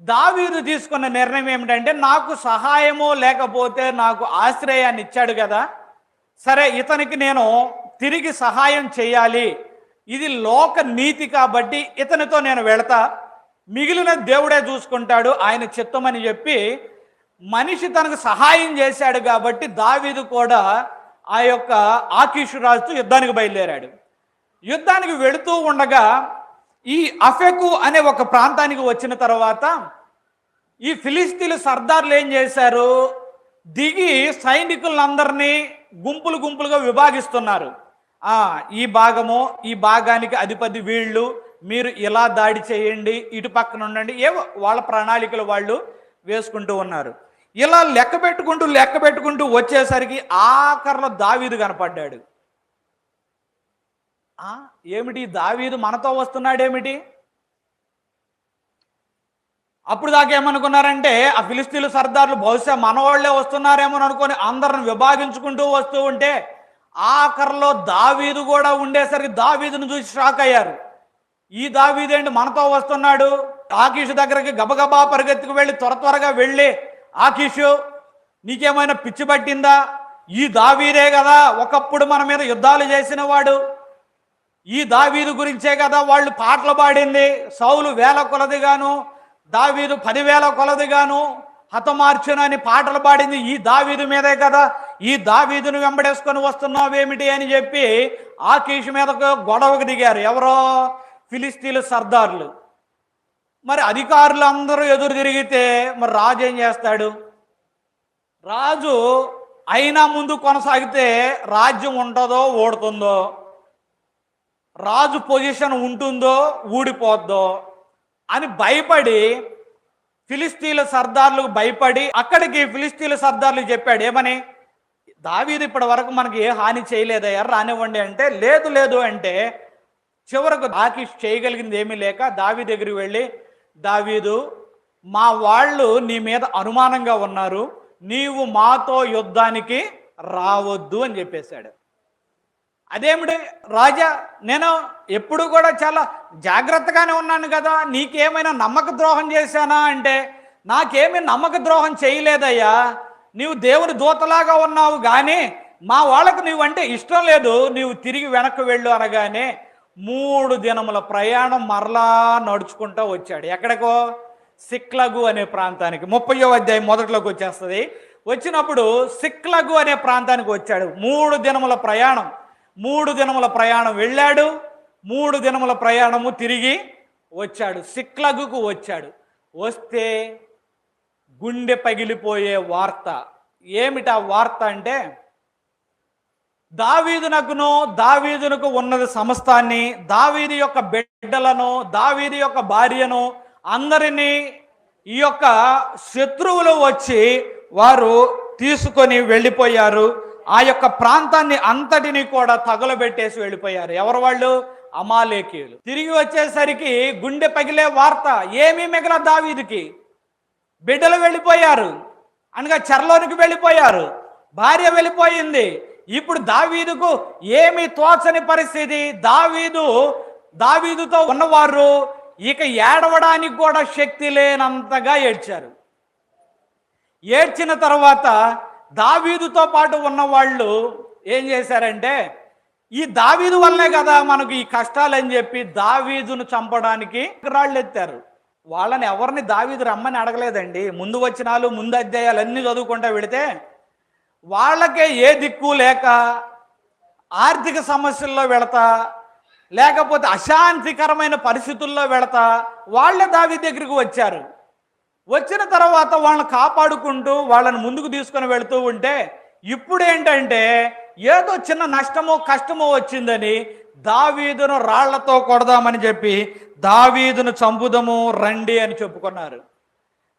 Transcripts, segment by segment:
దావీదు తీసుకున్న నిర్ణయం ఏమిటంటే, నాకు సహాయమో లేకపోతే నాకు ఆశ్రయాన్ని ఇచ్చాడు కదా, సరే ఇతనికి నేను తిరిగి సహాయం చేయాలి, ఇది లోక నీతి కాబట్టి ఇతనితో నేను వెళతా, మిగిలిన దేవుడే చూసుకుంటాడు, ఆయన చిత్తమని చెప్పి మనిషి తనకు సహాయం చేశాడు కాబట్టి దావీదు కూడా ఆ యొక్క ఆకీషు రాజుతో యుద్ధానికి బయలుదేరాడు. యుద్ధానికి వెళుతూ ఉండగా ఈ అఫెకు అనే ఒక ప్రాంతానికి వచ్చిన తర్వాత ఈ ఫిలిస్తీన్ల సర్దార్లు ఏం చేశారు, దిగి సైనికులందరినీ గుంపులు గుంపులుగా విభాగిస్తున్నారు. ఈ భాగము, ఈ భాగానికి అధిపతి వీళ్ళు, మీరు ఇలా దాడి చేయండి, ఇటు పక్కన ఉండండి, ఏవో వాళ్ళ ప్రణాళికలు వాళ్ళు వేసుకుంటూ ఉన్నారు. ఇలా లెక్క పెట్టుకుంటూ వచ్చేసరికి ఆఖరిలో దావీదు కనపడ్డాడు. ఏమిటి దావీదు మనతో వస్తున్నాడేమిటి? అప్పుడు దాకా ఏమనుకున్నారంటే ఆ ఫిలిస్తీన్ల సర్దార్లు బహుశా మనవాళ్లే వస్తున్నారేమో అనుకొని అందరిని విభాగించుకుంటూ వస్తూ ఉంటే ఆఖరిలో దావీదు కూడా ఉండేసరికి దావీదును చూసి షాక్ అయ్యారు. ఈ దావీదేంటి మనతో వస్తున్నాడు? ఆకీషు దగ్గరికి గబగబా పరిగెత్తుకు వెళ్ళి త్వరగా వెళ్ళి, ఆకీషు నీకేమైనా పిచ్చి పట్టిందా? ఈ దావీదే కదా ఒకప్పుడు మన మీద యుద్ధాలు చేసిన వాడు, ఈ దావీదు గురించే కదా వాళ్ళు పాటలు పాడింది, సౌలు 1000 కొలదిగాను దావీదు 10,000 కొలదిగాను హతమార్చునని పాటలు పాడింది ఈ దావీదు మీదే కదా, ఈ దావీదును వెంబడేసుకొని వస్తున్నావేమిటి అని చెప్పి ఆకీషు మీదకు గొడవకు దిగారు. ఎవరో ఫిలిస్తీన్ల సర్దార్లు. మరి అధికారులు అందరూ ఎదురు తిరిగితే మరి రాజు ఏం చేస్తాడు? రాజు అయినా ముందు కొనసాగితే రాజ్యం ఉంటుందో ఓడుతుందో, రాజు పొజిషన్ ఉంటుందో ఊడిపోద్దో అని భయపడి ఫిలిస్తీన్ల సర్దార్లకు భయపడి అక్కడికి ఫిలిస్తీన్ల సర్దార్లు చెప్పాడు, ఏమని, దావీదు ఇప్పటి వరకు మనకి ఏ హాని చేయలేదయ్యా, రానివ్వండి అంటే, లేదు అంటే చివరకు ఆకీష్ చేయగలిగింది ఏమీ లేక దావీదు దగ్గరికి వెళ్ళి, దావీదు మా వాళ్ళు నీ మీద అనుమానంగా ఉన్నారు, నీవు మాతో యుద్ధానికి రావద్దు అని చెప్పేశాడు. అదేమిటి రాజా, నేను ఎప్పుడు కూడా చాలా జాగ్రత్తగానే ఉన్నాను కదా, నీకేమైనా నమ్మక ద్రోహం చేశానా అంటే, నాకేమీ నమ్మక ద్రోహం చేయలేదయ్యా, నీవు దేవుని దూతలాగా ఉన్నావు, కానీ మా వాళ్ళకు నీవంటే ఇష్టం లేదు, నీవు తిరిగి వెనక్కి వెళ్ళు అనగానే 3 దినముల ప్రయాణం మరలా నడుచుకుంటూ వచ్చాడు. ఎక్కడికో? సిక్లగు అనే ప్రాంతానికి. 30వ అధ్యాయం మొదట్లోకి వచ్చేస్తుంది. వచ్చినప్పుడు సిక్లగు అనే ప్రాంతానికి వచ్చాడు. 3 దినముల ప్రయాణం, 3 దినముల ప్రయాణం వెళ్ళాడు, 3 దినముల ప్రయాణము తిరిగి వచ్చాడు. సిక్లగుకు వచ్చాడు. వస్తే గుండె పగిలిపోయే వార్త. ఏమిటా వార్త అంటే, దావీదునకు ఉన్నది సమస్తాన్ని, దావీదు యొక్క బిడ్డలను, దావీదు యొక్క భార్యను అందరినీ ఈ యొక్క శత్రువులు వచ్చి వారు తీసుకొని వెళ్ళిపోయారు. ఆ యొక్క ప్రాంతాన్ని అంతటిని కూడా తగులబెట్టేసి వెళ్ళిపోయారు. ఎవరు వాళ్ళు? అమాలేకీయులు. తిరిగి వచ్చేసరికి గుండె పగిలే వార్త. ఏమీ మిగల దావీదుకి. బిడ్డలు వెళ్ళిపోయారు, అనగా చెరలోనికి వెళ్ళిపోయారు, భార్య వెళ్ళిపోయింది. ఇప్పుడు దావీదుకు ఏమీ తోచని పరిస్థితి. దావీదుతో ఉన్నవారు ఇక ఏడవడానికి కూడా శక్తి లేనంతగా ఏడ్చారు. ఏడ్చిన తర్వాత దావీదుతో పాటు ఉన్న వాళ్ళు ఏం చేశారంటే, ఈ దావీదు వల్లే కదా మనకు ఈ కష్టాలని చెప్పి దావీదును చంపడానికి రాళ్ళు ఎత్తారు. వాళ్ళని ఎవరిని దావీదు రమ్మని అడగలేదండి. ముందు వచనాలు, ముందు అధ్యాయాలు అన్నీ చదువుకుంటూ వెళితే వాళ్ళకే ఏ దిక్కు లేక ఆర్థిక సమస్యల్లో వెళతా, లేకపోతే అశాంతికరమైన పరిస్థితుల్లో వెళతా వాళ్ళే దావీదు దగ్గరికి వచ్చారు. వచ్చిన తర్వాత వాళ్ళని కాపాడుకుంటూ వాళ్ళని ముందుకు తీసుకొని వెళుతూ ఉంటే, ఇప్పుడు ఏంటంటే ఏదో చిన్న నష్టమో కష్టమో వచ్చిందని దావీదును రాళ్లతో కొడదామని చెప్పి దావీదును చంపుదము రండి అని చెప్పుకున్నారు.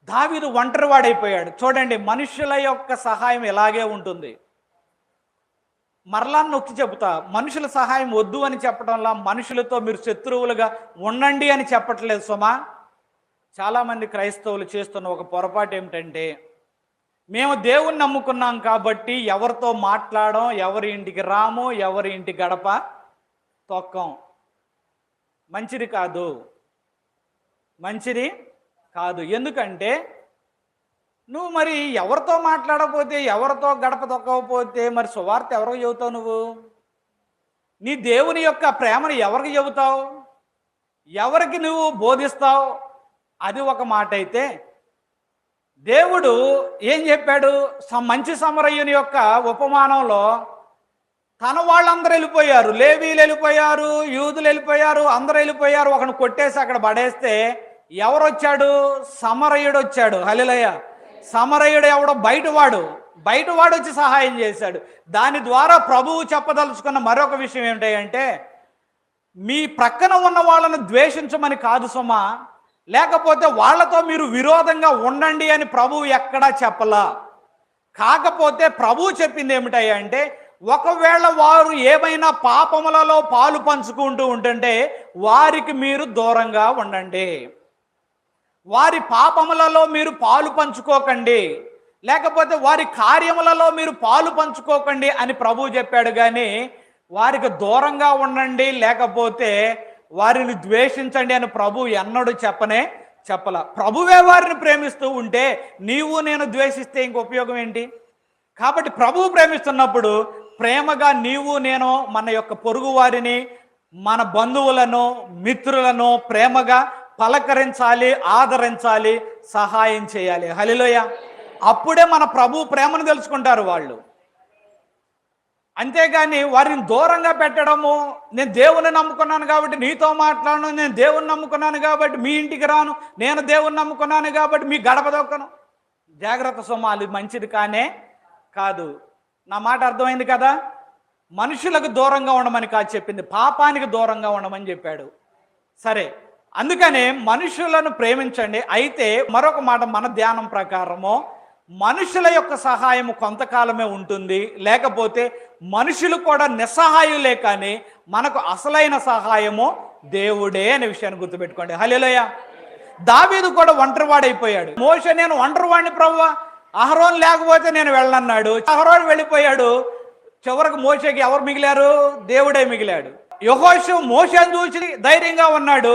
దావీదు ఒంటరివాడైపోయాడు. చూడండి, మనుషుల యొక్క సహాయం ఎలాగే ఉంటుంది. మరలా నొక్కి చెబుతా, మనుషుల సహాయం వద్దు అని చెప్పడంలా మనుషులతో మీరు శత్రువులుగా ఉండండి అని చెప్పట్లేదు సుమా. చాలామంది క్రైస్తవులు చేస్తున్న ఒక పొరపాటు ఏమిటంటే, మేము దేవుణ్ణి నమ్ముకున్నాం కాబట్టి ఎవరితో మాట్లాడడం, ఎవరి ఇంటికి రాము, ఎవరి ఇంటి గడప తొక్కం. మంచిది కాదు. కాదు. ఎందుకంటే నువ్వు మరి ఎవరితో మాట్లాడకపోతే, ఎవరితో గడప తొక్కకపోతే మరి సువార్త ఎవరికి చెబుతావు నువ్వు? నీ దేవుని యొక్క ప్రేమను ఎవరికి చెబుతావు? ఎవరికి నువ్వు బోధిస్తావు? అది ఒక మాట అయితే, దేవుడు ఏం చెప్పాడు? మంచి సమరయుని యొక్క ఉపమానంలో తన వాళ్ళందరూ వెళ్ళిపోయారు, లేవీలు వెళ్ళిపోయారు, యూదులు వెళ్ళిపోయారు, అందరూ వెళ్ళిపోయారు. ఒకని కొట్టేసి అక్కడ పడేస్తే ఎవరు వచ్చాడు? సమరయుడు వచ్చాడు. హల్లెలూయా. సమరయుడు ఎవడో బయటవాడు వచ్చి సహాయం చేశాడు. దాని ద్వారా ప్రభువు చెప్పదలుచుకున్న మరొక విషయం ఏమిటంటే, మీ ప్రక్కన ఉన్న వాళ్ళను ద్వేషించమని కాదు సుమా, లేకపోతే వాళ్ళతో మీరు విరోధంగా ఉండండి అని ప్రభువు ఎక్కడా చెప్పలా. కాకపోతే ప్రభువు చెప్పింది ఏమిటంటే, ఒకవేళ వారు ఏమైనా పాపములలో పాలు పంచుకుంటూ ఉంటుంటే వారికి మీరు దూరంగా ఉండండి. వారి పాపములలో మీరు పాలు పంచుకోకండి, లేకపోతే వారి కార్యములలో మీరు పాలు పంచుకోకండి అని ప్రభువు చెప్పాడు. కానీ వారికి దూరంగా ఉండండి, లేకపోతే వారిని ద్వేషించండి అని ప్రభువు ఎన్నడూ చెప్పలా. ప్రభువే వారిని ప్రేమిస్తూ ఉంటే నీవు నేను ద్వేషిస్తే ఇంక ఉపయోగం ఏంటి? కాబట్టి ప్రభువు ప్రేమిస్తున్నప్పుడు ప్రేమగా నీవు నేను మన యొక్క పొరుగు వారిని, మన బంధువులను, మిత్రులను ప్రేమగా పలకరించాలి, ఆదరించాలి, సహాయం చేయాలి. హల్లెలూయా. అప్పుడే మన ప్రభు ప్రేమను తెలుసుకుంటారు వాళ్ళు. అంతేగాని వారిని దూరంగా పెట్టడము, నేను దేవుని నమ్ముకున్నాను కాబట్టి నీతో మాట్లాడను, నేను దేవుని నమ్ముకున్నాను కాబట్టి మీ ఇంటికి రాను, నేను దేవుని నమ్ముకున్నాను కాబట్టి మీ గడప దొక్కను. జాగ్రత్త సుమా, అది మంచిది కాదు. నా మాట అర్థమైంది కదా? మనుషులకు దూరంగా ఉండమని కాదు చెప్పింది, పాపానికి దూరంగా ఉండమని చెప్పాడు. సరే, అందుకనే మనుషులను ప్రేమించండి. అయితే మరొక మాట, మన ధ్యానం ప్రకారము మనుషుల యొక్క సహాయము కొంతకాలమే ఉంటుంది, లేకపోతే మనుషులు కూడా నిస్సహాయులే, కానీ మనకు అసలైన సహాయము దేవుడే అనే విషయాన్ని గుర్తుపెట్టుకోండి. హల్లెలూయా. దావీదు కూడా ఒంటరివాడైపోయాడు. మోషే నేను ఒంటరివాడిని ప్రభువా, అహరోను లేకపోతే నేను వెళ్ళనన్నాడు. అహరోను వెళ్ళిపోయాడు. చివరికి మోషేకి ఎవరు మిగిలారు? దేవుడే మిగిలాడు. యెహోషువ మోషేను చూసి ధైర్యంగా ఉన్నాడు.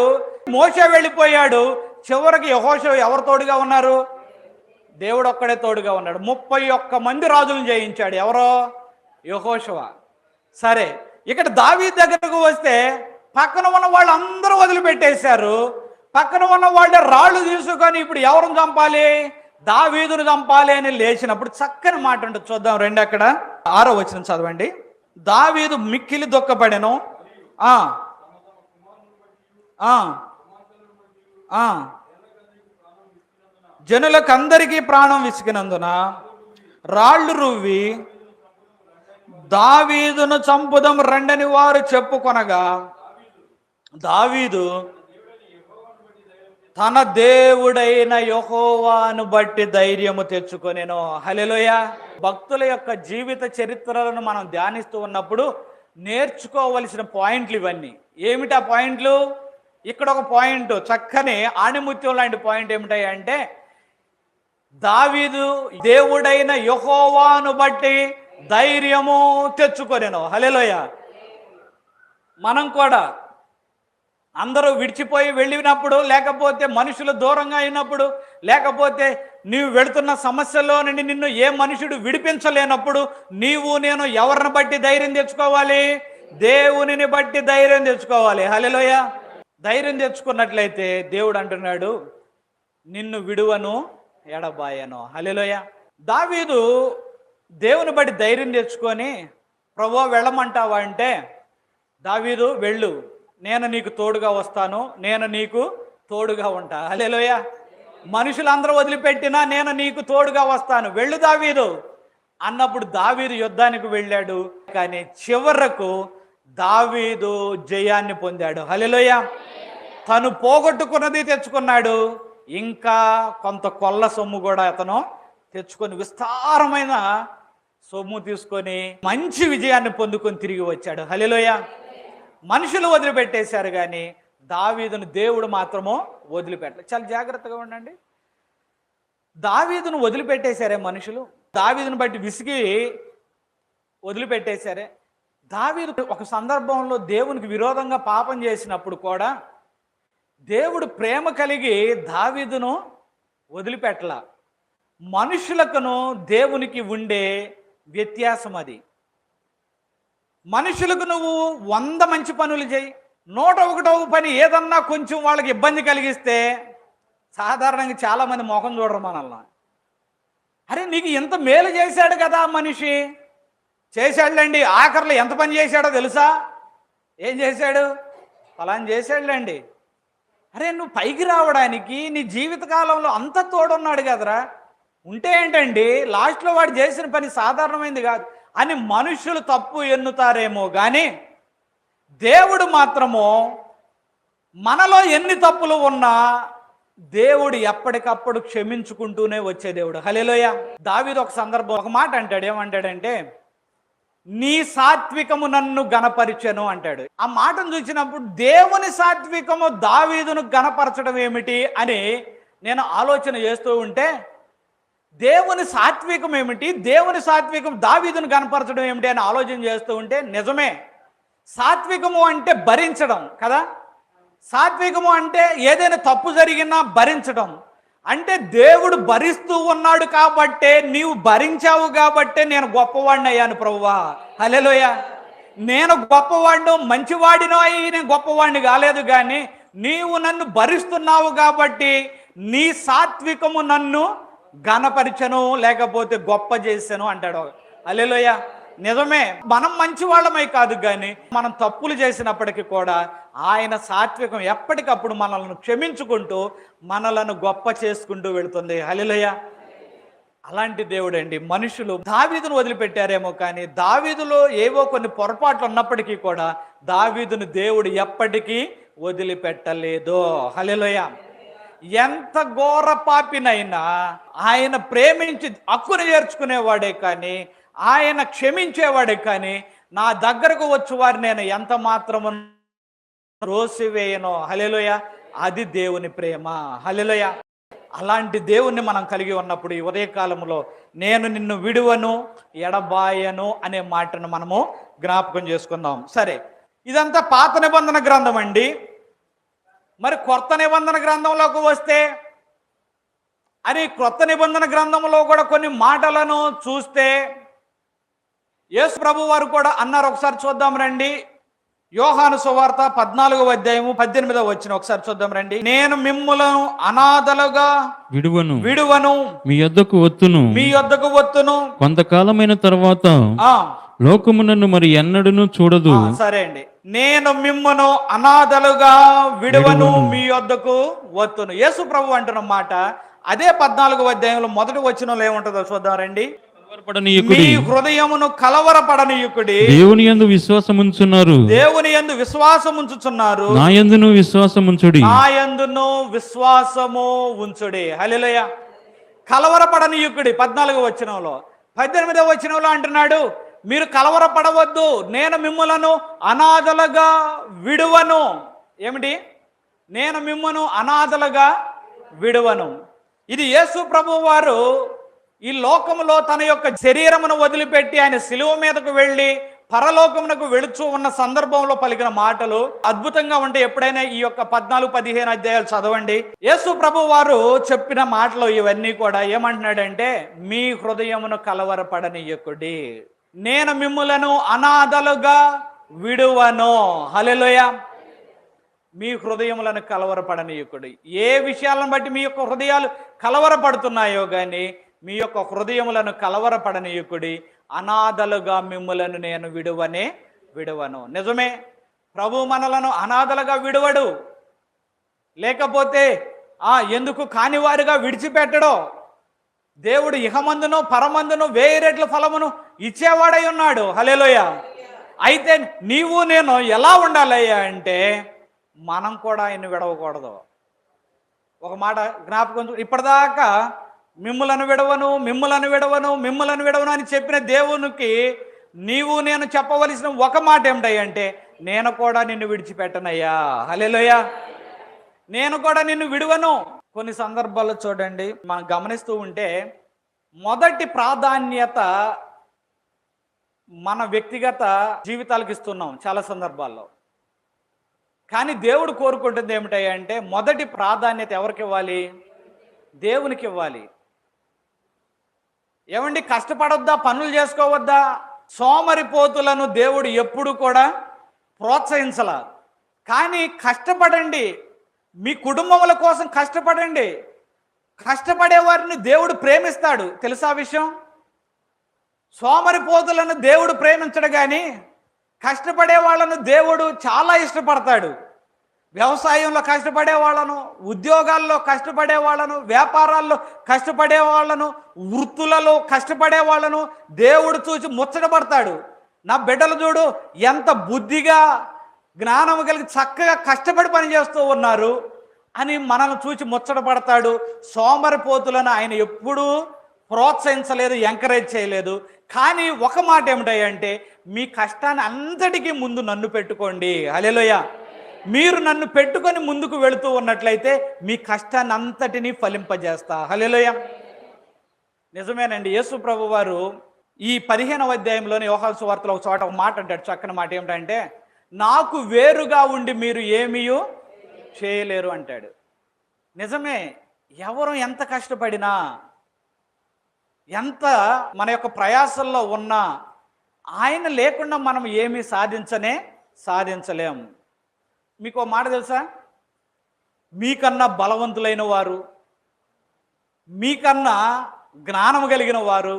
మోషే వెళ్ళిపోయాడు. చివరికి యెహోషువ ఎవరు తోడుగా ఉన్నారు? దేవుడు ఒక్కడే తోడుగా ఉన్నాడు. 31 మంది రాజులను జయించాడు. ఎవరో? యెహోషువ. సరే, ఇక్కడ దావీదు దగ్గరకు వస్తే పక్కన ఉన్న వాళ్ళు అందరూ వదిలిపెట్టేశారు. పక్కన ఉన్న వాళ్ళే రాళ్ళు తీసుకొని ఇప్పుడు ఎవరిని చంపాలి? దావీదును చంపాలి అని లేచినప్పుడు చక్కని మాట ఉంటుంది, చూద్దాం రండి. అక్కడ 6వ వచనం చదవండి. దావీదు మిక్కిలి దుఃఖపడెను. జనులకందరికీ ప్రాణం విసిగినందున రాళ్ళు రువ్వి దావీదును చంపుదం రండని వారు చెప్పుకొనగా దావీదు తన దేవుడైన యెహోవాను బట్టి ధైర్యము తెచ్చుకొనెను. హల్లెలూయా. భక్తుల యొక్క జీవిత చరిత్రలను మనం ధ్యానిస్తూ ఉన్నప్పుడు నేర్చుకోవలసిన పాయింట్లు ఇవన్నీ. ఏమిటా పాయింట్లు? ఇక్కడ ఒక పాయింట్, చక్కని ఆణిముత్యం లాంటి పాయింట్ ఏమిటాయంటే, దావీదు దేవుడైన యెహోవాను బట్టి ధైర్యము తెచ్చుకొనెను. హల్లెలూయా. మనం కూడా అందరూ విడిచిపోయి వెళ్ళినప్పుడు, లేకపోతే మనుషులు దూరంగా అయినప్పుడు, లేకపోతే నీవు వెళుతున్న సమస్యలో నుండి నిన్ను ఏ మనుషుడు విడిపించలేనప్పుడు నీవు నేను ఎవరిని బట్టి ధైర్యం తెచ్చుకోవాలి? దేవునిని బట్టి ధైర్యం తెచ్చుకోవాలి. హల్లెలూయా. ధైర్యం తెచ్చుకున్నట్లయితే దేవుడు అంటున్నాడు, నిన్ను విడువను ఎడబాయను. హల్లెలూయా. దావీదు దేవుని బట్టి ధైర్యం తెచ్చుకొని, ప్రభువా వెళ్ళమంటావా అంటే, దావీదు వెళ్ళు, నేను నీకు తోడుగా వస్తాను, నేను నీకు తోడుగా ఉంటా. హల్లెలూయా. మనుషులందరూ వదిలిపెట్టినా నేను నీకు తోడుగా వస్తాను, వెళ్ళు దావీదు అన్నప్పుడు దావీదు యుద్ధానికి వెళ్ళాడు. కానీ చివరకు దావీదు జయాన్ని పొందాడు. హల్లెలూయా. తను పోగొట్టుకున్నది తెచ్చుకున్నాడు, ఇంకా కొంత కొల్ల సొమ్ము కూడా అతను తెచ్చుకొని విస్తారమైన సొమ్ము తీసుకొని మంచి విజయాన్ని పొందుకొని తిరిగి వచ్చాడు. హల్లెలూయా. మనుషులు వదిలిపెట్టేశారు, కానీ దావీదును దేవుడు మాత్రమో వదిలిపెట్టలేదు. చాలా జాగ్రత్తగా ఉండండి. దావీదును వదిలిపెట్టేశారే మనుషులు, దావీదును బట్టి విసిగి వదిలిపెట్టేశారే. దావీదు ఒక సందర్భంలో దేవునికి విరోధంగా పాపం చేసినప్పుడు కూడా దేవుడు ప్రేమ కలిగి దావీదును వదిలిపెట్టలా. మనుషులకును దేవునికి ఉండే వ్యత్యాసం అది. మనుషులకు నువ్వు 100 మంచి పనులు చేయి, 101వ పని ఏదన్నా కొంచెం వాళ్ళకి ఇబ్బంది కలిగిస్తే సాధారణంగా చాలామంది మొహం చూడరు మనల్ని. అరే నీకు ఎంత మేలు చేశాడు కదా మనిషి, చేశాడులేండి. ఆఖరిలో ఎంత పని చేశాడో తెలుసా? ఏం చేశాడు? ఫలానా చేశాడులేండి. అరే నువ్వు పైకి రావడానికి నీ జీవితకాలంలో అంత తోడున్నాడు కదరా, ఉంటే ఏంటండి లాస్ట్లో వాడు చేసిన పని సాధారణమైంది కాదు అని మనుషులు తప్పు ఎన్నుతారేమో కానీ దేవుడు మాత్రము మనలో ఎన్ని తప్పులు ఉన్నా దేవుడు ఎప్పటికప్పుడు క్షమించుకుంటూనే వచ్చే దేవుడు. హల్లెలూయా. దావీదు ఒక సందర్భం ఒక మాట అంటాడు. ఏమంటాడంటే, నీ సాత్వికము నన్ను గణపరిచెను అంటాడు. ఆ మాటను చూసినప్పుడు దేవుని సాత్వికము దావీదును గణపరచడం ఏమిటి అని నేను ఆలోచన చేస్తూ ఉంటే, దేవుని సాత్వికం ఏమిటి, దేవుని సాత్వికం దావీదును గణపరచడం ఏమిటి అని ఆలోచన చేస్తూ ఉంటే, నిజమే సాత్వికము అంటే భరించడం కదా. సాత్వికము అంటే ఏదైనా తప్పు జరిగినా భరించడం. అంటే దేవుడు భరిస్తూ ఉన్నాడు కాబట్టే, నీవు భరించావు కాబట్టే నేను గొప్పవాడిని అయ్యాను ప్రభువా. హల్లెలూయా. నేను గొప్పవాడిను, మంచివాడినో అయ్యి నేను గొప్పవాడిని కాలేదు, కానీ నీవు నన్ను భరిస్తున్నావు కాబట్టి నీ సాత్వికము నన్ను ఘనపరిచను, లేకపోతే గొప్ప చేశాను అంటాడు. హల్లెలూయా. నిజమే, మనం మంచి వాళ్ళమై కాదు, కానీ మనం తప్పులు చేసినప్పటికీ కూడా ఆయన సాత్వికం ఎప్పటికప్పుడు మనల్ని క్షమించుకుంటూ మనలను గొప్ప చేసుకుంటూ వెళుతుంది. హల్లెలూయా. అలాంటి దేవుడు అండి. మనుషులు దావీదును వదిలిపెట్టారేమో, కానీ దావీదులో ఏవో కొన్ని పొరపాట్లు ఉన్నప్పటికీ కూడా దావీదును దేవుడు ఎప్పటికీ వదిలిపెట్టలేదు. హల్లెలూయా. ఎంత ఘోర పాపినైనా ఆయన ప్రేమించి హక్కును చేర్చుకునేవాడే, కానీ ఆయన క్షమించేవాడే, కానీ నా దగ్గరకు వచ్చి వారు నేను ఎంత మాత్రము రోసివేయను. హల్లెలూయా. అది దేవుని ప్రేమ. హల్లెలూయా. అలాంటి దేవుణ్ణి మనం కలిగి ఉన్నప్పుడు ఈ ఉదయకాలంలో నేను నిన్ను విడువను ఎడబాయను అనే మాటను మనము జ్ఞాపకం చేసుకుందాం. సరే, ఇదంతా పాత నిబంధన గ్రంథం అండి. మరి కొత్త నిబంధన గ్రంథంలోకి వస్తే, అని కొత్త నిబంధన గ్రంథంలో కూడా కొన్ని మాటలను చూస్తే యేసు ప్రభు వారు కూడా అన్నారు. ఒకసారి చూద్దాం రండి. యోహాను సువార్త 14వ అధ్యాయము 18వ వచనం ఒకసారి చూద్దాం రండి. నేను మిమ్ములను అనాథలుగా విడువను, మీ యొద్దకు వత్తును. కొంతకాలమైన తర్వాత లోకము నన్ను మరి ఎన్నడూను చూడదు. సరే అండి. నేను మిమ్మును అనాథలుగా విడువను, మీ యొద్దకు వత్తును. యేసు ప్రభు అంటున్న మాట అదే 14వ అధ్యాయంలో మొదటి వచనంలో ఏముంటుందో చూద్దాం రండి. మీ హృదయమును కలవరపడనీయుకుడి, దేవుని యందు విశ్వాసముంచున్నారు, నా యందును విశ్వాసముంచుడి, విశ్వాసము ఉంచుడి. హల్లెలూయా. కలవరపడనీయుకుడి 14వ వచనంలో. 18వ వచనంలో అంటున్నాడు, మీరు కలవరపడవద్దు, నేను మిమ్ములను అనాథలుగా విడువను. ఏమిటి? నేను మిమ్మును అనాథలుగా విడువను. ఇది యేసు ప్రభు వారు ఈ లోకములో తన యొక్క శరీరమును వదిలిపెట్టి ఆయన శిలువ మీదకు వెళ్ళి పరలోకమునకు వెళుచూ ఉన్న సందర్భంలో పలికిన మాటలు అద్భుతంగా ఉంటే ఎప్పుడైనా ఈ యొక్క 14-15 అధ్యాయాలు చదవండి. యేసు ప్రభు వారు చెప్పిన మాటలు ఇవన్నీ కూడా ఏమంటున్నాడంటే, మీ హృదయమును కలవరపడనీయకుడి, నేను మిమ్ములను అనాథలుగా విడువను. హల్లెలూయా. మీ హృదయములను కలవరపడనీయకుడి. ఏ విషయాలను బట్టి మీ యొక్క హృదయాలు కలవరపడుతున్నాయో కానీ మీ యొక్క హృదయములను కలవరపడనీయకుడి, అనాథలుగా మిమ్ములను నేను విడువను. నిజమే, ప్రభు మనలను అనాథలుగా విడువడు, లేకపోతే ఎందుకు కానివారుగా విడిచిపెట్టడో. దేవుడు ఇహమందును పరమందును 1000 రెట్ల ఫలమును ఇచ్చేవాడై ఉన్నాడు. హల్లెలూయా. అయితే నీవు నేను ఎలా ఉండాలయ్యా అంటే, మనం కూడా ఆయన్ని విడవకూడదు. ఒక మాట జ్ఞాపకం, ఇప్పటిదాకా మిమ్ములను విడవను అని చెప్పిన దేవునికి నీవు నేను చెప్పవలసిన ఒక మాట ఏమిటంటే, నేను కూడా నిన్ను విడిచిపెట్టనయ్యా. హల్లెలూయా. నేను కూడా నిన్ను విడువను. కొన్ని సందర్భాల్లో చూడండి, మనం గమనిస్తూ ఉంటే మొదటి ప్రాధాన్యత మన వ్యక్తిగత జీవితాలకు ఇస్తున్నాం చాలా సందర్భాల్లో. కానీ దేవుడు కోరుకుంటుంది ఏమిటంటే, మొదటి ప్రాధాన్యత ఎవరికి ఇవ్వాలి? దేవునికి ఇవ్వాలి. ఏమండి, కష్టపడొద్దా, పనులు చేసుకోవద్దా? సోమరిపోతులను దేవుడు ఎప్పుడు కూడా ప్రోత్సహించలా. కానీ కష్టపడండి, మీ కుటుంబముల కోసం కష్టపడండి. కష్టపడే వారిని దేవుడు ప్రేమిస్తాడు, తెలుసా విషయం? సోమరిపోతులను దేవుడు ప్రేమించడు, కానీ కష్టపడే వాళ్ళను దేవుడు చాలా ఇష్టపడతాడు. వ్యవసాయంలో కష్టపడే వాళ్ళను, ఉద్యోగాల్లో కష్టపడే వాళ్ళను, వ్యాపారాల్లో కష్టపడే వాళ్ళను, వృత్తులలో కష్టపడే వాళ్ళను దేవుడు చూసి ముచ్చటపడతాడు. నా బిడ్డలు చూడు ఎంత బుద్ధిగా, జ్ఞానం కలిగి చక్కగా కష్టపడి పనిచేస్తూ ఉన్నారు అని మనల్ని చూసి ముచ్చటపడతాడు. సోమరిపోతులను ఆయన ఎప్పుడూ ప్రోత్సహించలేదు, ఎంకరేజ్ చేయలేదు. కానీ ఒక మాట ఏమిటంటే, మీ కష్టాన్ని అంతటికీ ముందు నన్ను పెట్టుకోండి. హల్లెలూయా. మీరు నన్ను పెట్టుకొని ముందుకు వెళుతూ ఉన్నట్లయితే మీ కష్టాన్ని అంతటినీ ఫలింపజేస్తా. హల్లెలూయా. నిజమేనండి. యేసు ప్రభు వారు ఈ 15వ అధ్యాయంలోని యోహాను సువార్తలో ఒక చోట ఒక మాట అంటాడు, చక్కని మాట. ఏమిటంటే, నాకు వేరుగా ఉండి మీరు ఏమీ చేయలేరు అంటాడు. నిజమే. ఎవరు ఎంత కష్టపడినా, ఎంత మన యొక్క ప్రయాసంలో ఉన్నా, ఆయన లేకుండా మనం ఏమీ సాధించలేం. మీకు ఒక మాట తెలుసా? మీకన్నా బలవంతులైన వారు, మీకన్నా జ్ఞానం కలిగిన వారు,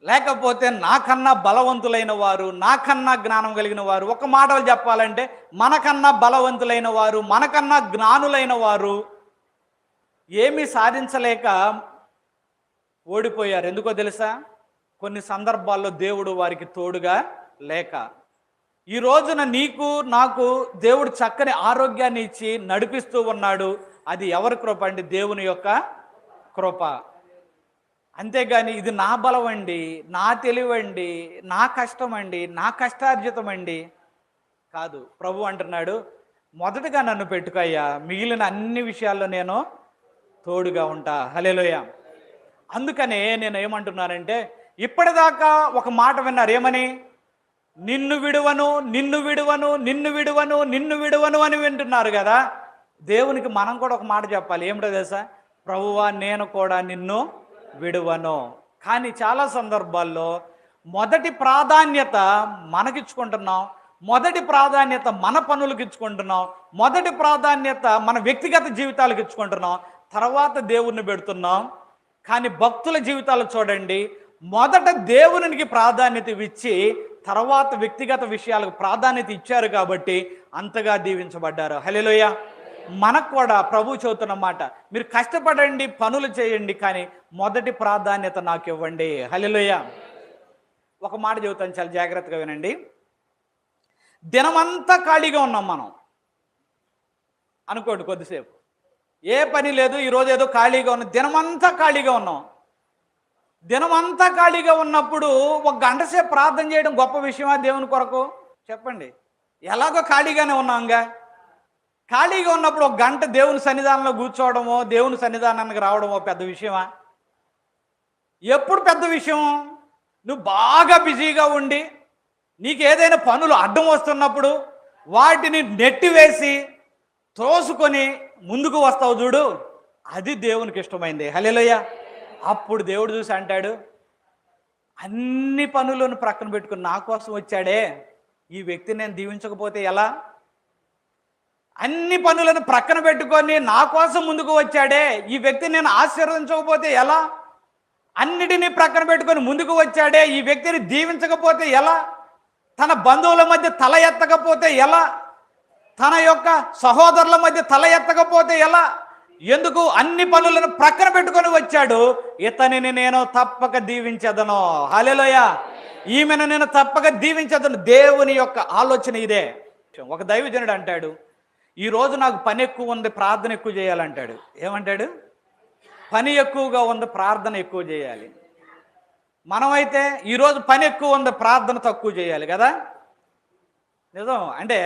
లేకపోతే నాకన్నా బలవంతులైన వారు, నాకన్నా జ్ఞానం కలిగిన వారు, ఒక మాటలు చెప్పాలంటే మనకన్నా బలవంతులైన వారు, మనకన్నా జ్ఞానులైన వారు ఏమీ సాధించలేక ఓడిపోయారు. ఎందుకో తెలుసా? కొన్ని సందర్భాల్లో దేవుడు వారికి తోడుగా లేక. ఈ రోజున నీకు నాకు దేవుడు చక్కని ఆరోగ్యాన్ని ఇచ్చి నడిపిస్తూ ఉన్నాడు. అది ఎవరి కృప అండి? దేవుని యొక్క కృప. అంతేగాని ఇది నా బలం అండి, నా తెలివండి, నా కష్టం అండి, నా కష్టార్జితం అండి కాదు. ప్రభు అంటున్నాడు, మొదటగా నన్ను పెట్టుకయ్యా, మిగిలిన అన్ని విషయాల్లో నేను తోడుగా ఉంటా. హల్లెలూయా. అందుకనే నేను ఏమంటున్నానంటే, ఇప్పటిదాకా ఒక మాట విన్నారు. ఏమని? నిన్ను విడువను, నిన్ను విడువను, నిన్ను విడువను, నిన్ను విడువను అని వింటున్నారు కదా. దేవునికి మనం కూడా ఒక మాట చెప్పాలి. ఏమిటో తెలుసా? ప్రభువా, నేను కూడా నిన్ను విడువను. కానీ చాలా సందర్భాల్లో మొదటి ప్రాధాన్యత మనకిచ్చుకుంటున్నాం, మొదటి ప్రాధాన్యత మన పనులకు ఇచ్చుకుంటున్నాం, మొదటి ప్రాధాన్యత మన వ్యక్తిగత జీవితాలకు ఇచ్చుకుంటున్నాం, తర్వాత దేవుణ్ణి పెడుతున్నాం. కానీ భక్తుల జీవితాలు చూడండి, మొదట దేవునికి ప్రాధాన్యత ఇచ్చి తర్వాత వ్యక్తిగత విషయాలకు ప్రాధాన్యత ఇచ్చారు కాబట్టి అంతగా దీవించబడ్డారు. హల్లెలూయా. మనకు కూడా ప్రభు చెబుతున్న మాట, మీరు కష్టపడండి, పనులు చేయండి, కానీ మొదటి ప్రాధాన్యత నాకు ఇవ్వండి. హల్లెలూయా. ఒక మాట చెబుతాను, చాలా జాగ్రత్తగా వినండి. దినమంతా ఖాళీగా ఉన్నాం మనం అనుకోండి. కొద్దిసేపు ఏ పని లేదు, ఈరోజు ఏదో ఖాళీగా ఉన్నాం, దినమంతా ఖాళీగా ఉన్నాం. దినమంతా ఖాళీగా ఉన్నప్పుడు ఒక గంట సేపు ప్రార్థన చేయడం గొప్ప విషయమా దేవుని కొరకు? చెప్పండి. ఎలాగో ఖాళీగానే ఉన్నాంగా. ఖాళీగా ఉన్నప్పుడు ఒక గంట దేవుని సన్నిధానంలో కూర్చోవడమో, దేవుని సన్నిధానానికి రావడమో పెద్ద విషయమా? ఎప్పుడు పెద్ద విషయం? నువ్వు బాగా బిజీగా ఉండి నీకు ఏదైనా పనులు అడ్డం వస్తున్నప్పుడు వాటిని నెట్టివేసి తోసుకొని ముందుకు వస్తావు చూడు, అది దేవునికి ఇష్టమైంది. హల్లెలూయా. అప్పుడు దేవుడు చూసి అంటాడు, అన్ని పనులను ప్రక్కన పెట్టుకుని నా కోసం వచ్చాడే, ఈ వ్యక్తిని నేను దీవించకపోతే ఎలా? అన్ని పనులను ప్రక్కన పెట్టుకొని నా కోసం ముందుకు వచ్చాడే, ఈ వ్యక్తిని నేను ఆశీర్వదించకపోతే ఎలా? అన్నిటినీ ప్రక్కన పెట్టుకొని ముందుకు వచ్చాడే, ఈ వ్యక్తిని దీవించకపోతే ఎలా? తన బంధువుల మధ్య తల ఎత్తకపోతే ఎలా? తన యొక్క సహోదరుల మధ్య తల ఎత్తకపోతే ఎలా? ఎందుకు? అన్ని పనులను ప్రక్కన పెట్టుకొని వచ్చాడు. ఇతనిని నేను తప్పక దీవించదను. హల్లెలూయా. ఈమెను నేను తప్పక దీవించదను. దేవుని యొక్క ఆలోచన ఇదే. ఒక దైవజనుడు అంటాడు, ఈరోజు నాకు పని ఎక్కువ ఉంది, ప్రార్థన ఎక్కువ చేయాలంటాడు. ఏమంటాడు? పని ఎక్కువగా ఉంది, ప్రార్థన ఎక్కువ చేయాలి. మనమైతే ఈరోజు పని ఎక్కువ ఉంది, ప్రార్థన తక్కువ చేయాలి కదా. నిజం అంటే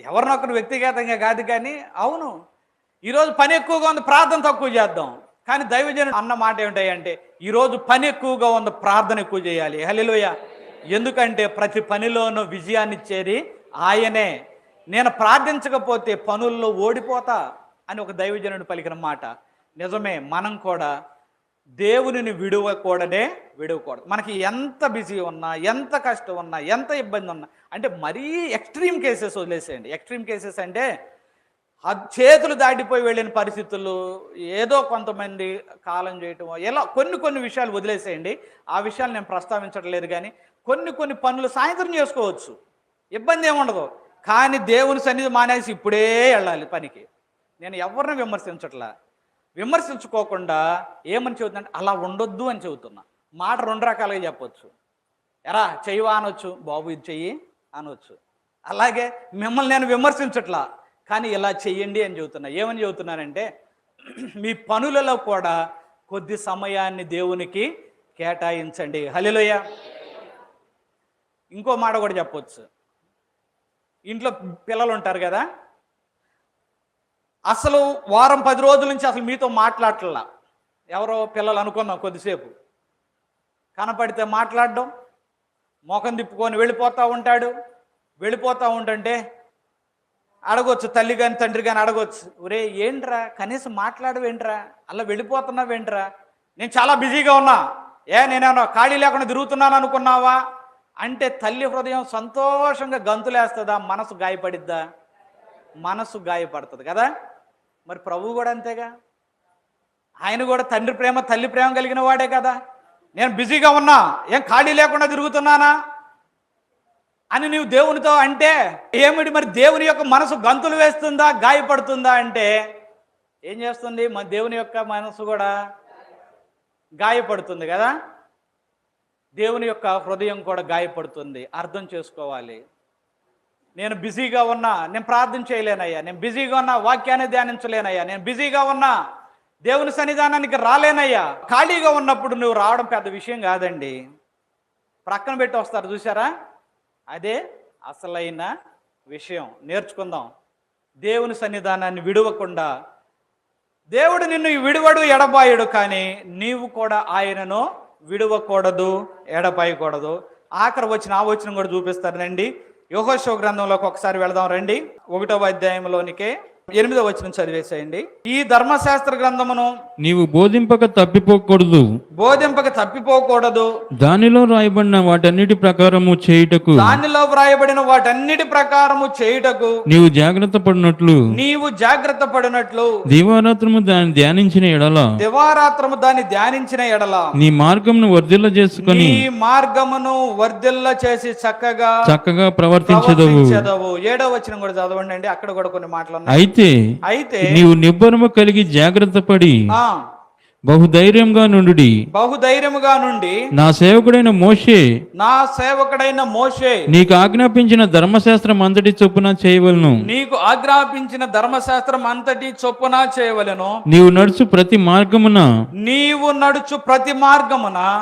ఎవరినొకరు వ్యక్తిగతంగా కాదు, కానీ అవును, ఈరోజు పని ఎక్కువగా ఉంది, ప్రార్థన తక్కువ చేద్దాం. కానీ దైవజనుడు అన్న మాట ఏమిటంటే, ఈరోజు పని ఎక్కువగా ఉంది, ప్రార్థన ఎక్కువ చేయాలి. హల్లెలూయా. ఎందుకంటే ప్రతి పనిలోనూ విజయాన్ని ఇచ్చేది ఆయనే. నేను ప్రార్థించకపోతే పనుల్లో ఓడిపోతా అని ఒక దైవజనుడు పలికిన మాట. నిజమే, మనం కూడా దేవునిని విడవకూడదు. మనకి ఎంత బిజీ ఉన్నా, ఎంత కష్టం ఉన్నా, ఎంత ఇబ్బంది ఉన్నా, అంటే మరీ ఎక్స్ట్రీమ్ కేసెస్ వదిలేసేయండి. ఎక్స్ట్రీమ్ కేసెస్ అంటే చేతులు దాటిపోయి వెళ్ళిన పరిస్థితులు, ఏదో కొంతమంది కాలం చేయటం, ఇలా కొన్ని విషయాలు వదిలేసేయండి. ఆ విషయాలు నేను ప్రస్తావించట్లేదు. కానీ కొన్ని పనులు సాయంత్రం చేసుకోవచ్చు, ఇబ్బంది ఏముండదు. కానీ దేవుని సన్నిధి మానేసి ఇప్పుడే వెళ్ళాలి పనికి. నేను ఎవరిని విమర్శించుకోకుండా ఏమని చెబుతుందంటే అలా ఉండొద్దు అని చెబుతున్నా. మాట 2 రకాలుగా చెప్పొచ్చు. ఎరా చెయ్యవా అనొచ్చు, బాబు ఇది చెయ్యి అనొచ్చు. అలాగే మిమ్మల్ని నేను విమర్శించట్లా, కానీ ఇలా చెయ్యండి అని చెబుతున్నా. ఏమని చెబుతున్నానంటే మీ పనులలో కూడా కొద్ది సమయాన్ని దేవునికి కేటాయించండి. హల్లెలూయా. ఇంకో మాట కూడా చెప్పొచ్చు. ఇంట్లో పిల్లలు ఉంటారు కదా, అసలు వారం 10 రోజుల నుంచి అసలు మీతో మాట్లాడట్లా. ఎవరో పిల్లలు అనుకున్నాం, కొద్దిసేపు కనపడితే మాట్లాడడం, ముఖం తిప్పుకొని వెళ్ళిపోతూ ఉంటుంటే అడగొచ్చు, తల్లి కానీ తండ్రి కానీ అడగొచ్చు, ఒరే ఏంట్రా కనీసం మాట్లాడవేంట్రా, అలా వెళ్ళిపోతున్నావేంట్రా, నేను చాలా బిజీగా ఉన్నా, నేనేమన్నా ఖాళీ లేకుండా తిరుగుతున్నాను అనుకున్నావా అంటే తల్లి హృదయం సంతోషంగా గంతులేస్తుందా? మనసు గాయపడుతుంది కదా. మరి ప్రభువు కూడా అంతేగా. ఆయన కూడా తండ్రి ప్రేమ తల్లి ప్రేమ కలిగిన వాడే కదా. నేను బిజీగా ఉన్నా, ఏం ఖాళీ లేకుండా తిరుగుతున్నానా అని నీవు దేవునితో అంటే ఏమిటి? మరి దేవుని యొక్క మనసు గంతులు వేస్తుందా, గాయపడుతుందా అంటే ఏం చేస్తుంది? మన దేవుని యొక్క మనసు కూడా గాయపడుతుంది కదా. దేవుని యొక్క హృదయం కూడా గాయపడుతుంది. అర్థం చేసుకోవాలి. నేను బిజీగా ఉన్నా, నేను ప్రార్థన చేయలేనయ్యా, నేను బిజీగా ఉన్నా, వాక్యాన్ని ధ్యానించలేనయ్యా, నేను బిజీగా ఉన్నా, దేవుని సన్నిధానానికి రాలేనయ్యా. ఖాళీగా ఉన్నప్పుడు నువ్వు రావడం పెద్ద విషయం కాదండి. ప్రక్కన పెట్టి వస్తారు చూసారా, అదే అసలైన విషయం. నేర్చుకుందాం. దేవుని సన్నిధానాన్ని విడవకుండా. దేవుడు నిన్ను విడువడు, ఎడబాయుడు, కానీ నీవు కూడా ఆయనను విడవకూడదు, ఎడబాయకూడదు. ఆఖరి ఆ వచనం కూడా చూపిస్తారండి. యెహోషువ గ్రంథంలోకి ఒకసారి వెళదాం రండి. 1వ అధ్యాయంలోనికే 8వ వచనం చదివేసేయండి. ఈ ధర్మశాస్త్ర గ్రంథమును నీవు బోధింపక తప్పిపోకూడదు, దానిలో వ్రాయబడిన వాటన్నిటి ప్రకారము చేయుటకు నీవు జాగ్రత్త పడినట్లు దివారాత్రము దాన్ని ధ్యానించిన ఎడల నీ మార్గమును వర్ధిల్ల చేసి చక్కగా ప్రవర్తించదవు. 7వ వచనం కూడా చదవండి అండి. అక్కడ కూడా కొన్ని మాటలు అయితే నీవు నిబ్బరము కలిగి జాగ్రత్త పడి బహుధైర్యంగా నుండి నా సేవకుడైన మోషే నీకు ఆజ్ఞాపించిన ధర్మశాస్త్రం అంతటి చొప్పున చేయవలెను. నీవు నడుచు ప్రతి మార్గమున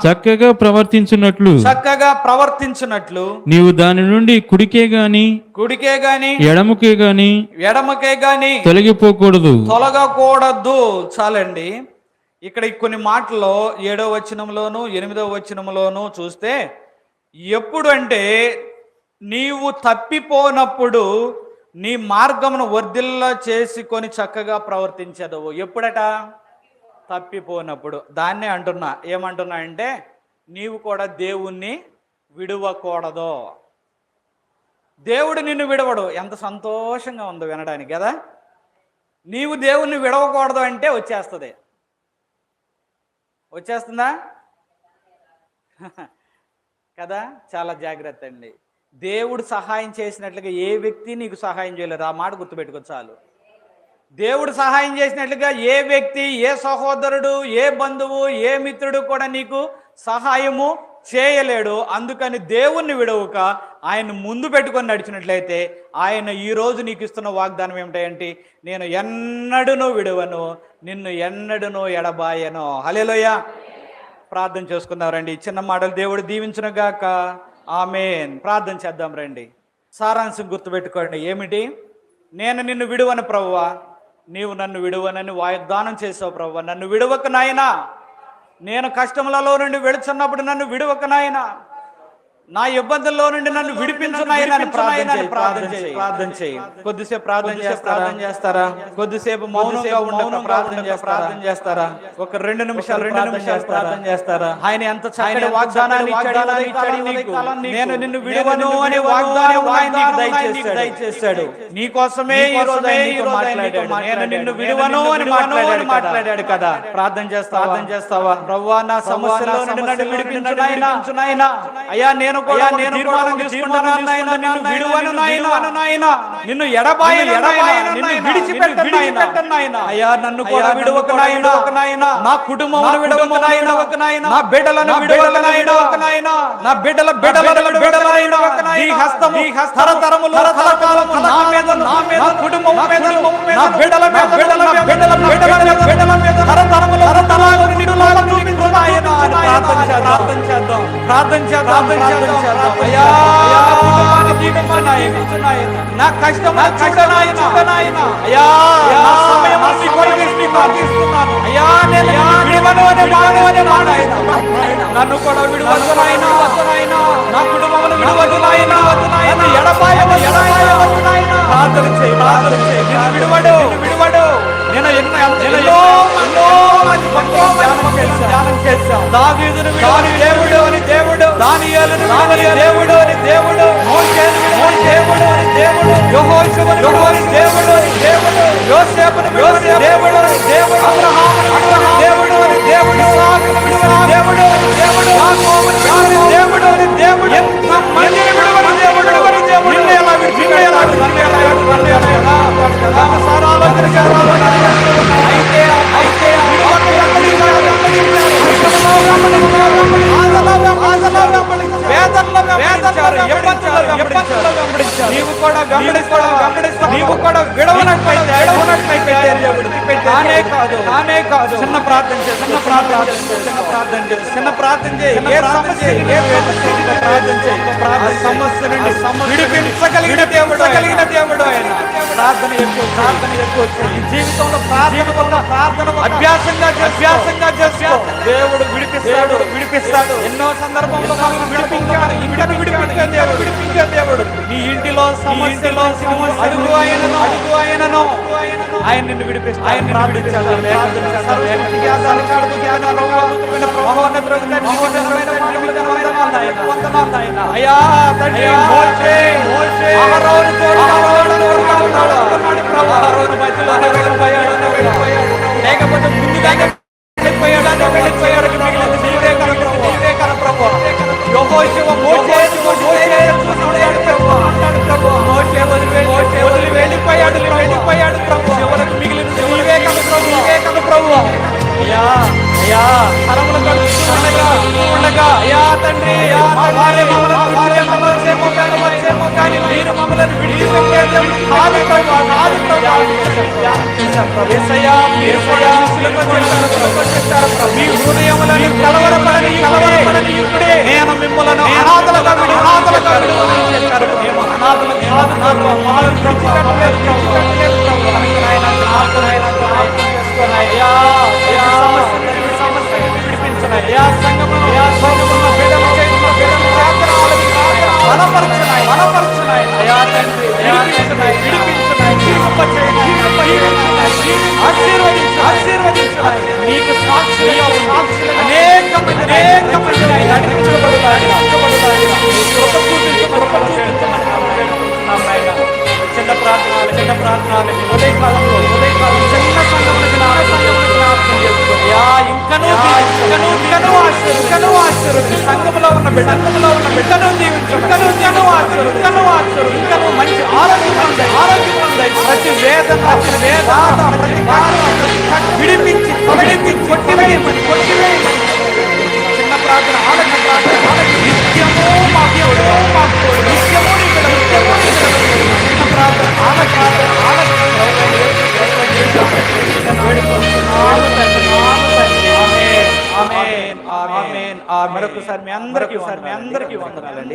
చక్కగా ప్రవర్తించున్నట్లు నీవు దాని నుండి కుడికే గాని ఎడమకే గాని తొలగకూడదు. చాలండి. ఇక్కడ కొన్ని మాటల్లో 7వ వచనంలోను 8వ వచనంలోను చూస్తే, ఎప్పుడు అంటే నీవు తప్పిపోనప్పుడు నీ మార్గమును వర్ధిల్ల చేసుకొని చక్కగా ప్రవర్తించదవు. ఎప్పుడట? తప్పిపోనప్పుడు. దాన్నే అంటున్నా. ఏమంటున్నా అంటే నీవు కూడా దేవుణ్ణి విడవకూడదు. దేవుడు నిన్ను విడవడు. ఎంత సంతోషంగా ఉందో వినడానికి కదా. నీవు దేవుణ్ణి విడవకూడదు అంటే వచ్చేస్తుందా కదా. చాలా జాగ్రత్త అండి. దేవుడు సహాయం చేసినట్లుగా ఏ వ్యక్తి నీకు సహాయం చేయలేరు. ఆ మాట గుర్తుపెట్టుకో చాలు. దేవుడు సహాయం చేసినట్లుగా ఏ వ్యక్తి, ఏ సహోదరుడు, ఏ బంధువు, ఏ మిత్రుడు కూడా నీకు సహాయము చేయలేడు. అందుకని దేవుణ్ణి విడవక ఆయన ముందు పెట్టుకొని నడిచినట్లయితే ఆయన ఈరోజు నీకు ఇస్తున్న వాగ్దానం ఏమిటంటే, నేను ఎన్నడూనూ విడవను, నిన్ను ఎన్నడూనూ ఎడబాయను. హల్లెలూయా. ప్రార్థన చేసుకుందాం రండి. చిన్న మాటలు దేవుడు దీవించునుగాక. ఆమేన్. ప్రార్థన చేద్దాం రండి. సారాంశం గుర్తుపెట్టుకోండి. ఏమిటి? నేను నిన్ను విడువను ప్రభువా, నీవు నన్ను విడువనని వాగ్దానం చేసావు ప్రభువా. నన్ను విడవక నాయనా, నేను కష్టములలో నుండి వెళుచున్నప్పుడు నన్ను విడవక నాయనా, నా ఇబ్బందుల్లో నుండి నన్ను విడిపించు నాయనా అని ప్రార్థన చేయి. కొద్దిసేపు ప్రార్థన చేస్తారా? కొద్దిసేపు మౌనంగా ప్రార్థన చేస్తారా? ఒక 2 నిమిషాలు ప్రార్థన చేస్తారా? ఆయన ఎంత చక్కటి వాగ్దానాన్ని ఇచ్చాడు నీకు. నేను నిన్ను విడువను అనే వాగ్దానం ఆయన నీకు దయచేశాడు. నీ కోసమే ఈ రోజు మాట్లాడాడు. నేను నిన్ను విడువను అని మాట్లాడాడు కదా. ప్రార్థన చేస్తావా? ప్రభువా, నా సమస్యలో నుండి నన్ను విడిపించు నాయనా. అయ్యా, నేను తీర్మానం తీసుకుంటాను నాయనా, నిన్ను విడువను నాయనా, నిన్ను ఎడబాయను నిన్ను విడిచిపెట్టను నాయనా. అయ్యా, నన్ను కూడా విడువక నాయనా, నా కుటుంబమును విడువక నాయనా, నా బిడ్డలను విడువక నాయనా, నా బిడ్డలను విడువక నాయనా. ఈ హస్తము తరతరములు కలకాలము నా మీద, నా కుటుంబం మీద, నా బిడ్డల మీద తరతరములు నిన్ను చూపించు నాయనా అని ప్రార్థన చేద్దాం. అయ్యా, నా కష్టం నాయనా. అయ్యా, నా సమయమును కొరకిస్తున్నాను. అయ్యా, నేను విడువను అనే మాట నన్ను కూడా విడువద్దు నాయనా. నా కుటుంబమును విడువద్దు నాయనా. నన్ను ఎడబాయవద్దు నాయనా. ప్రార్థన చేయి. విడువడు. నేను ఎన్నో ధ్యానం చేశాను. దావీదును విడువని దేవుడు, దానియేలును విడువని దేవుడు, మోషేను విడువని దేవుడు, యెహోషువను విడువని దేవుడు, యోసేపును విడువని దేవుడు, అబ్రహామును విడువని దేవుడు, ఇస్సాకును విడువని దేవుడు, యాకోబును విడువని దేవుడు, ఎంతమందిని విడువని దేవుడు. నిన్ను ఎలా విడిచిపెట్టాడు? అయితే నీవు కూడా గమనిస్తావు. నీవు కూడా విడవనట్లయితే తానే కాదు. చిన్న ప్రార్థన చేయి. ఏ సమస్య సమస్య నుండి విడిపించగలిగిన దేవుడు ఆయన. ప్రార్థన ఎక్కువ ఈ జీవితంలో ప్రార్థన అభ్యాసంగా చేసుకో. దేవుడు విడిపిస్తాడు. ఎన్నో సందర్భంలో మనం విడిపించాడు. ఇంకను విడిపించే దేవుడు. నీ ఇంటిలో సమస్యలో అడుగు ఆయనను ఆయన నిన్ను విడిపిస్తాడు. ఆయన ప్రార్థించాలి. అయ్యా తండ్రి, లేకపోతే ముందుగానే వెళ్ళిపోయాడు. వెళ్ళిపోయాడు ప్రభు. ఎవరికి మిగిలిన నీవే కదా ప్రభు. అయ్యా, తరములు ఉండగా అయ్యా తండ్రి, కానీ మీరు మమ్మల్ని విడిచిపెట్టేది కాదు ప్రభు. మీ హృదయములను కలవరపడని ఇప్పుడే నేను మిమ్మల్ని అనాథలుగా విడిచిపెట్టారు. మేము అనాథలు కాదు. నీకు సాక్షిగా అనేక చిన్న ప్రార్థన ఉదయకాలంలో చిన్న సంఘములకు ఇంకనూ ఆశ్చర్యం. సంఘములో ఉన్న బిడ్డను దీవించు. ఇంకనూ మంచి ఆరోగ్యం ఉంది. ప్రతి వేదన విడిపించి కొట్టివేయమని. చిన్న ప్రార్థన నిత్యము మాకు నిత్యము చిన్న ప్రార్థన మరొకసారి మీ అందరికీ వందనాలండి.